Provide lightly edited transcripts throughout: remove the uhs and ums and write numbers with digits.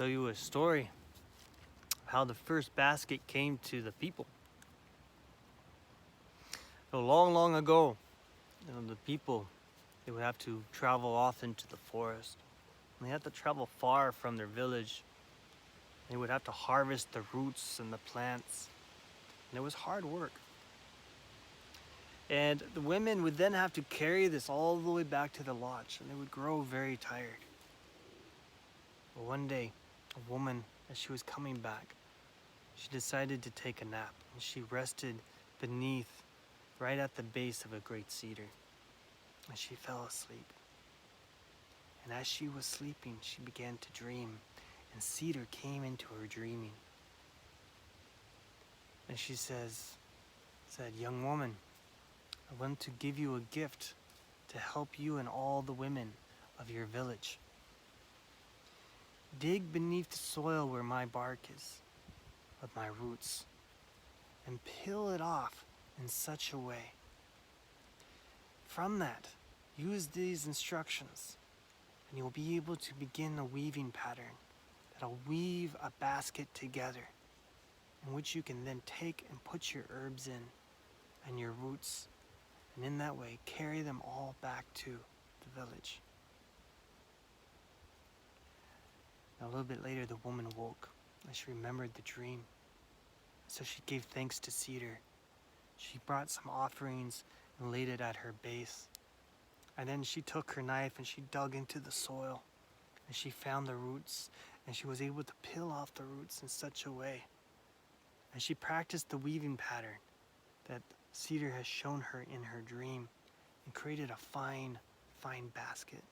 tell you a story of how the first basket came to the people. Long, long ago, the people, they would have to travel off into the forest. And they had to travel far from their village. They would have to harvest the roots and the plants. And it was hard work. And the women would then have to carry this all the way back to the lodge, and they would grow very tired. But one day, a woman, as she was coming back, she decided to take a nap, and she rested beneath, right at the base of a great cedar, and she fell asleep. And as she was sleeping, she began to dream, and cedar came into her dreaming. And she said, "Young woman, I want to give you a gift to help you and all the women of your village. Dig beneath the soil where my bark is, with my roots, and peel it off in such a way. From that, use these instructions, and you'll be able to begin a weaving pattern that'll weave a basket together, in which you can then take and put your herbs in and your roots, and in that way carry them all back to the village." Now, a little bit later, the woman woke and she remembered the dream. So she gave thanks to Cedar. She brought some offerings and laid it at her base. And then she took her knife and she dug into the soil, and she found the roots, and she was able to peel off the roots in such a way. And she practiced the weaving pattern that Cedar has shown her in her dream, and created a fine, fine basket.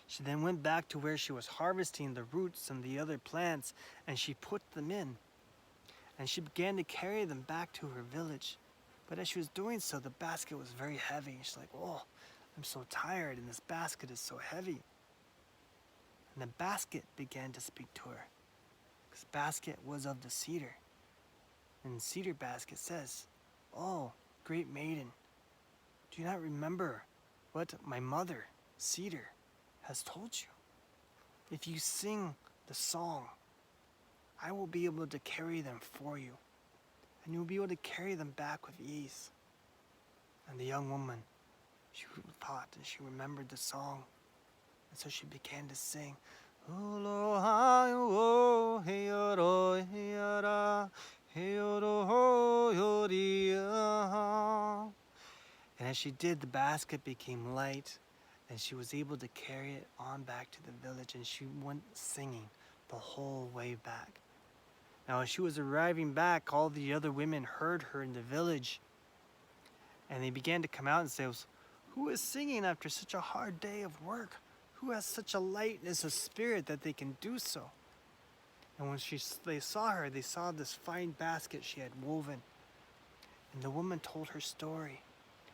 She then went back to where she was harvesting the roots and the other plants, and she put them in. And she began to carry them back to her village. But as she was doing so, the basket was very heavy. She's like, "Oh, I'm so tired, and this basket is so heavy." And the basket began to speak to her, because the basket was of the cedar. And the cedar basket says, "Oh, great maiden, do you not remember what my mother, Cedar, has told you? If you sing the song, I will be able to carry them for you, and you'll be able to carry them back with ease." And the young woman, she thought and she remembered the song, and so she began to sing. And as she did, the basket became light, and she was able to carry it on back to the village, and she went singing the whole way back. Now, as she was arriving back, all the other women heard her in the village, and they began to come out and say, "Who is singing after such a hard day of work? Who has such a lightness of spirit that they can do so?" And when they saw her, they saw this fine basket she had woven. And the woman told her story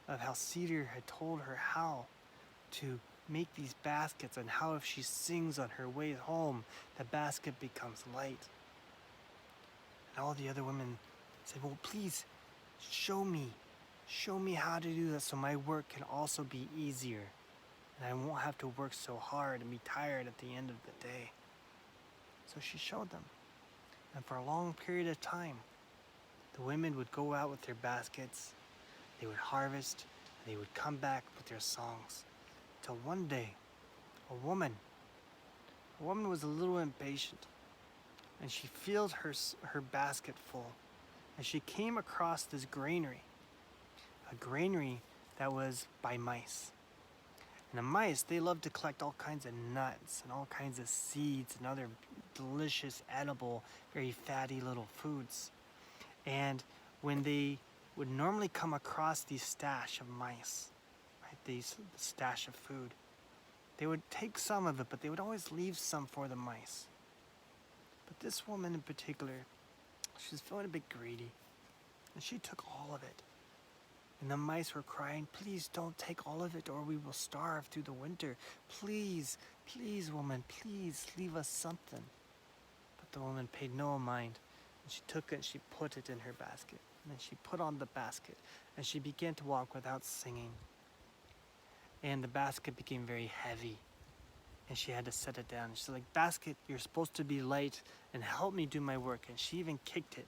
of how Cedar had told her how to make these baskets, and how if she sings on her way home, the basket becomes light. And all the other women said, "Well, please show me how to do that, so my work can also be easier, and I won't have to work so hard and be tired at the end of the day." So she showed them. And for a long period of time, the women would go out with their baskets, they would harvest, and they would come back with their songs. Till one day, a woman was a little impatient, and she filled her basket full, and she came across this granary, a granary that was by mice. And the mice, they love to collect all kinds of nuts and all kinds of seeds and other delicious, edible, very fatty little foods. And when they would normally come across these stash of mice, right, these stash of food, they would take some of it, but they would always leave some for the mice. But this woman in particular, she was feeling a bit greedy, and she took all of it. And the mice were crying, "Please don't take all of it, or we will starve through the winter. Please, please, woman, please leave us something." But the woman paid no mind, and she took it and she put it in her basket. And then she put on the basket, and she began to walk without singing. And the basket became very heavy, and she had to set it down. She's like, basket, you're supposed to be light and help me do my work. And she even kicked it.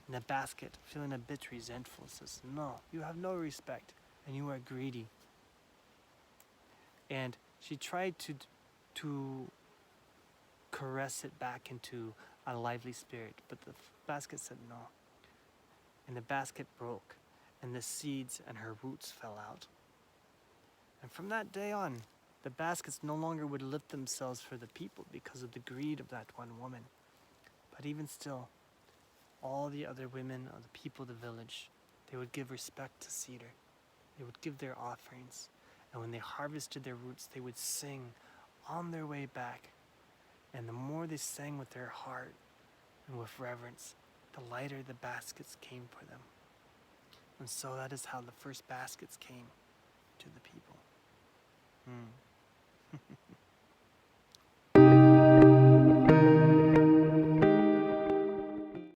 And the basket, feeling a bit resentful, says, no, you have no respect and you are greedy. And she tried to caress it back into a lively spirit, but the basket said no. And the basket broke, and the seeds and her roots fell out. And from that day on, the baskets no longer would lift themselves for the people because of the greed of that one woman. But even still, all the other women of the people of the village, they would give respect to Cedar. They would give their offerings. And when they harvested their roots, they would sing on their way back. And the more they sang with their heart and with reverence, the lighter the baskets came for them. And so that is how the first baskets came to the people.